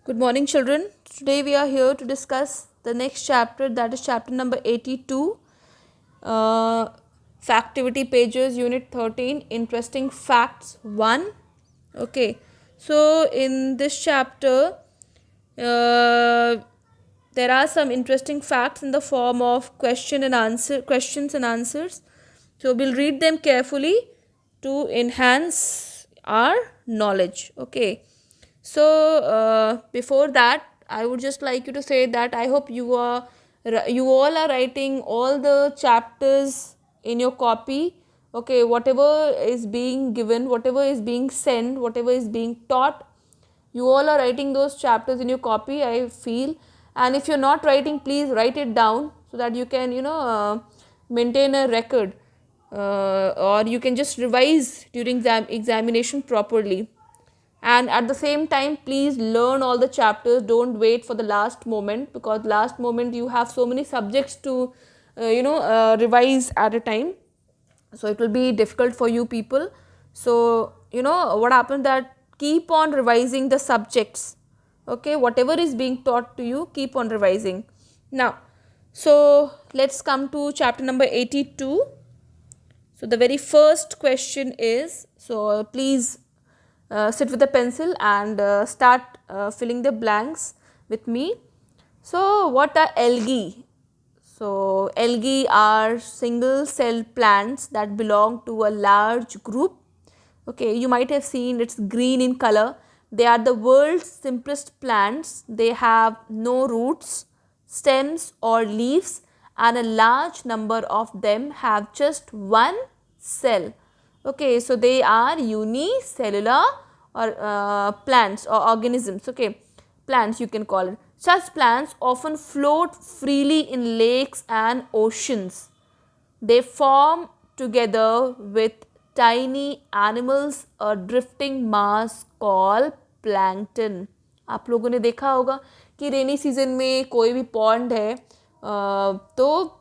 Good morning, children. Today we are here to discuss the next chapter, that is chapter number 82, uh, Factivity Pages, Unit 13, Interesting Facts 1. Okay, so in this chapter, uh, there are some interesting facts in the form of questions and answers. So we'll read them carefully to enhance our knowledge. Okay, so before that, I would just like you to say that I hope you all are writing all the chapters in your copy. Okay, whatever is being given, whatever is being sent, whatever is being taught, you all are writing those chapters in your copy, I feel. And if you're not writing, please write it down so that you can maintain a record, or you can just revise during examination properly. And at the same time, please learn all the chapters. Don't wait for the last moment, because last moment you have so many subjects to revise at a time, so it will be difficult for you people. So what happens, that keep on revising the subjects. Okay, whatever is being taught to you, keep on revising. Now, so let's come to chapter number 82. So the very first question is, so please sit with a pencil and start filling the blanks with me. So what are algae? So algae are single cell plants that belong to a large group. Okay, you might have seen it's green in color. They are the world's simplest plants. They have no roots, stems or leaves, and a large number of them have just one cell. Okay, so they are unicellular, or plants or organisms. Okay, plants you can call it. Such plants often float freely in lakes and oceans. They form together with tiny animals a drifting mass called plankton. आप लोगों ने देखा होगा कि rainy season में कोई भी pond है, तो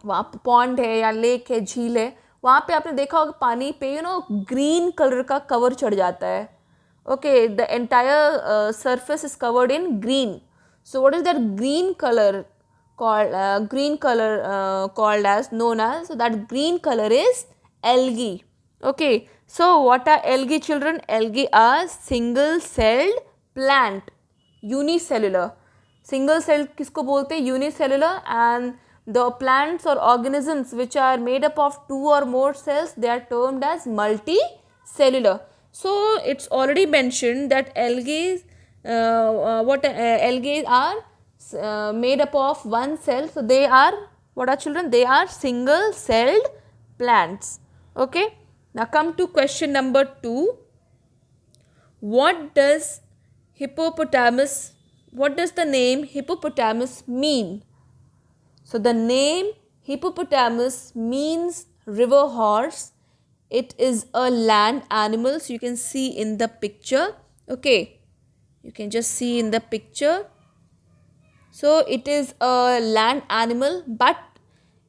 वहाँ पॉन्ड है या लेक है, झील है, वहाँ पे आपने देखा होगा पानी पे ग्रीन कलर का कवर चढ़ जाता है. Okay, the entire surface is covered in green. So what is that green color called? Called as, known as. So that green color is algae. Okay. So what are algae, children? Algae are single-celled plant, unicellular. Single cell किसको बोलते हैं? Unicellular. And the plants or organisms which are made up of two or more cells, they are termed as multicellular. So it's already mentioned that algae, algae are made up of one cell. So they are, what are, children? They are single celled plants. Okay. Now come to question number 2. What does what does the name hippopotamus mean? So the name hippopotamus means river horse. It is a land animal. So you can see in the picture. Okay, you can just see in the picture. So it is a land animal, but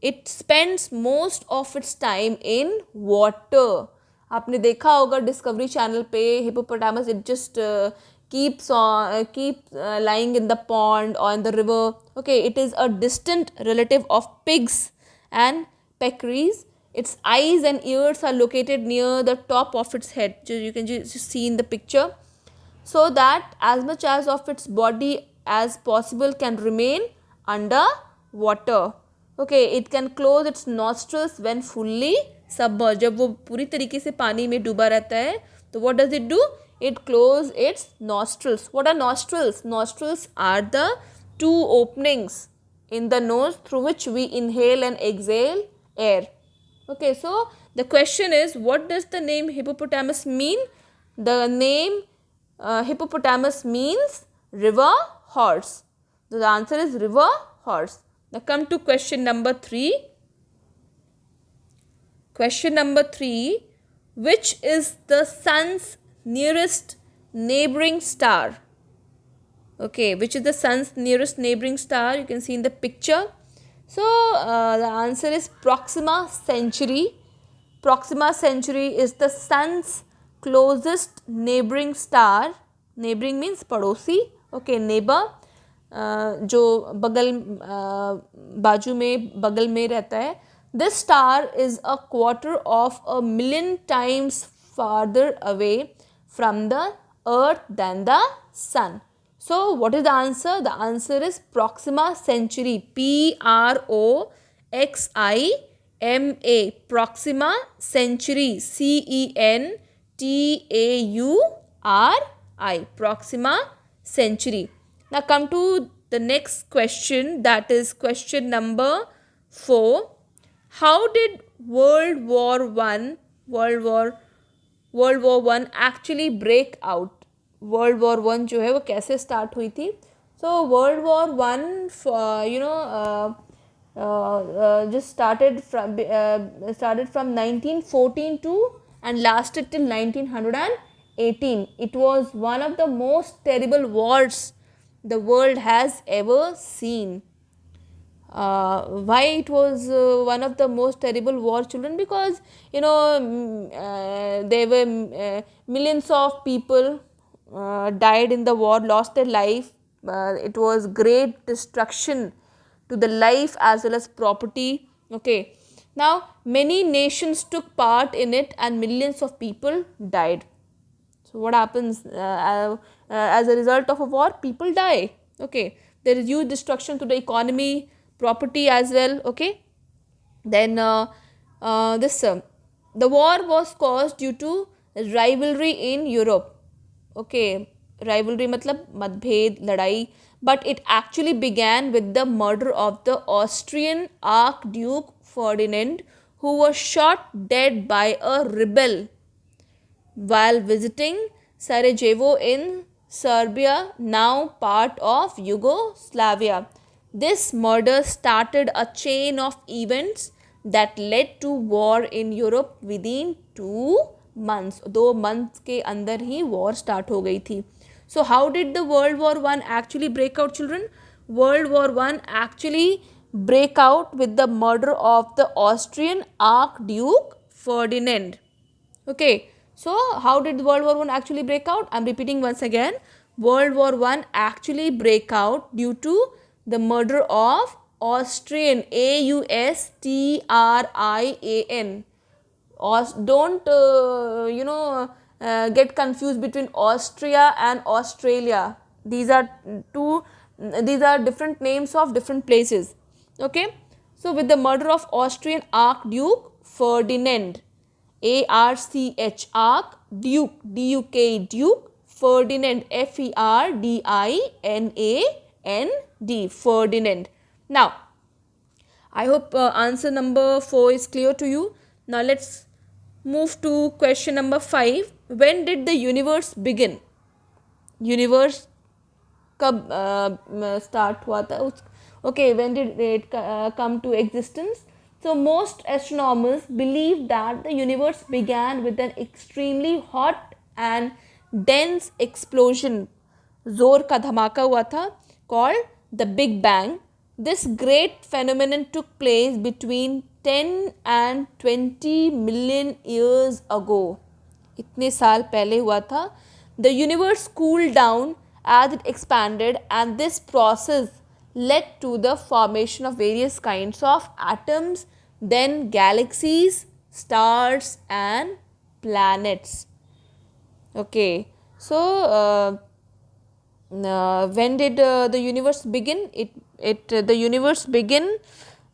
it spends most of its time in water. आपने देखा होगा discovery channel पे hippopotamus, it just keep lying in the pond or in the river. Okay, it is a distant relative of pigs and peccaries. Its eyes and ears are located near the top of its head. You can just see in the picture. So that as much as of its body as possible can remain under water. Okay, it can close its nostrils when fully submerged. जब वो पूरी तरीके से पानी में डूबा रहता है, तो what does it do? It closes its nostrils. What are nostrils? Nostrils are the two openings in the nose through which we inhale and exhale air. Okay, so the question is, what does the name hippopotamus mean? The name hippopotamus means river horse. So the answer is river horse. Now come to question number 3. Question number 3. Which is the sun's nearest neighboring star? Okay, which is the sun's nearest neighboring star? You can see in the picture. So the answer is Proxima Centauri. Proxima Centauri is the sun's closest neighboring star. Neighboring means padosi, okay, neighbour जो बाजू में बगल में रहता है. This star is a quarter of a million times farther away from the earth than the sun. So what is the answer? The answer is Proxima Centauri. Proxima, Proxima Centauri, Centauri, Proxima Centauri. Now come to the next question, that is question number 4. How did World War One actually break out? World war one जो है वो कैसे start हुई थी? So world war one just started from 1914 to and lasted till 1918. It was one of the most terrible wars the world has ever seen. Why it was one of the most terrible war, children? Because there were millions of people died in the war, lost their life. It was great destruction to the life as well as property. Okay, now many nations took part in it and millions of people died. So what happens as a result of a war? People die. Okay, there is huge destruction to the economy, property as well. Okay, then the war was caused due to rivalry in Europe. Okay, rivalry matlab matbhed, ladai, but it actually began with the murder of the Austrian Archduke Ferdinand, who was shot dead by a rebel while visiting Sarajevo in Serbia, now part of Yugoslavia. This murder started a chain of events that led to war in Europe within 2 months. 2 months के अंदर ही war start हो गई थी. So how did the World War One actually break out, children? World War One actually break out with the murder of the Austrian Archduke Ferdinand. Okay, so how did World War One actually break out? I am repeating once again. World War One actually break out due to the murder of Austrian, Austrian. Don't get confused between Austria and Australia. These are different names of different places. Okay, so with the murder of Austrian Archduke Ferdinand, Arch, Duke, Duke, Ferdinand, Ferdinand, Ferdinand. Now, I hope answer number 4 is clear to you. Now let's move to question number 5. When did the universe begin? Universe कब start हुआ था? Okay, when did it come to existence? So most astronomers believe that the universe began with an extremely hot and dense explosion. जोर का धमाका हुआ था, called the Big Bang. This great phenomenon took place between 10 and 20 million years ago. इतने साल पहले हुआ था. The universe cooled down as it expanded, and this process led to the formation of various kinds of atoms, then galaxies, stars and planets. Okay, so when did the universe begin? The universe began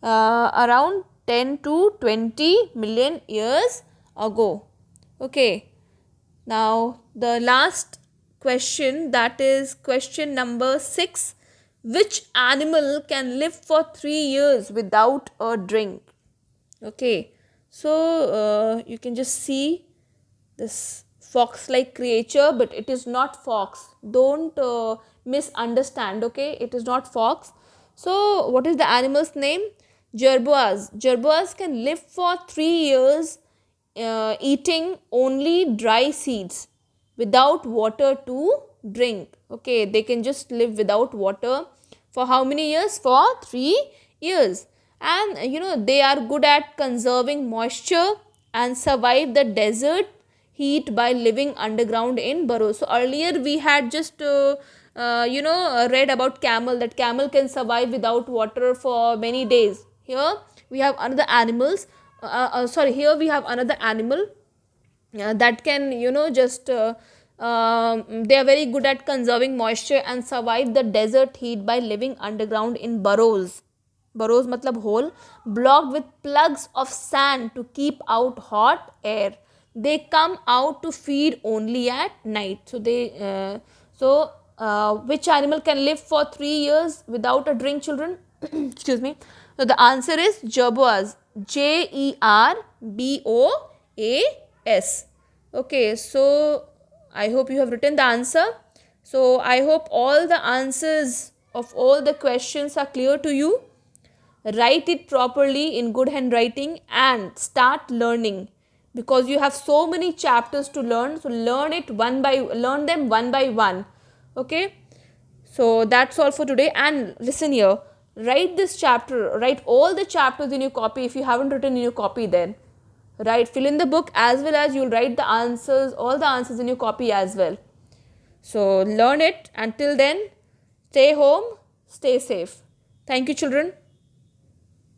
around 10 to 20 million years ago. Okay, now the last question, that is question number 6. Which animal can live for 3 years without a drink? Okay, so you can just see this fox-like creature, but it is not fox. Don't misunderstand. Okay, it is not fox. So what is the animal's name? Jerboas. Jerboas can live for 3 years eating only dry seeds without water to drink. Okay, they can just live without water for how many years? For 3 years. And they are good at conserving moisture and survive the desert heat by living underground in burrows. So earlier we had just read about camel, that camel can survive without water for many days. Here we have another animals. Here we have another animal that can just they are very good at conserving moisture and survive the desert heat by living underground in burrows. Burrows matlab hole blocked with plugs of sand to keep out hot air. They come out to feed only at night. Which animal can live for 3 years without a drink, children? Excuse me. So the answer is jerboas. Jerboas. Okay, so I hope you have written the answer. So I hope all the answers of all the questions are clear to you. Write it properly in good handwriting and start learning, because you have so many chapters to learn. So learn them one by one. Okay, so that's all for today. And listen here, write all the chapters in your copy. If you haven't written in your copy, then fill in the book, as well as you'll write the answers, all the answers in your copy as well. So learn it. Until then, stay home, stay safe. Thank you, children.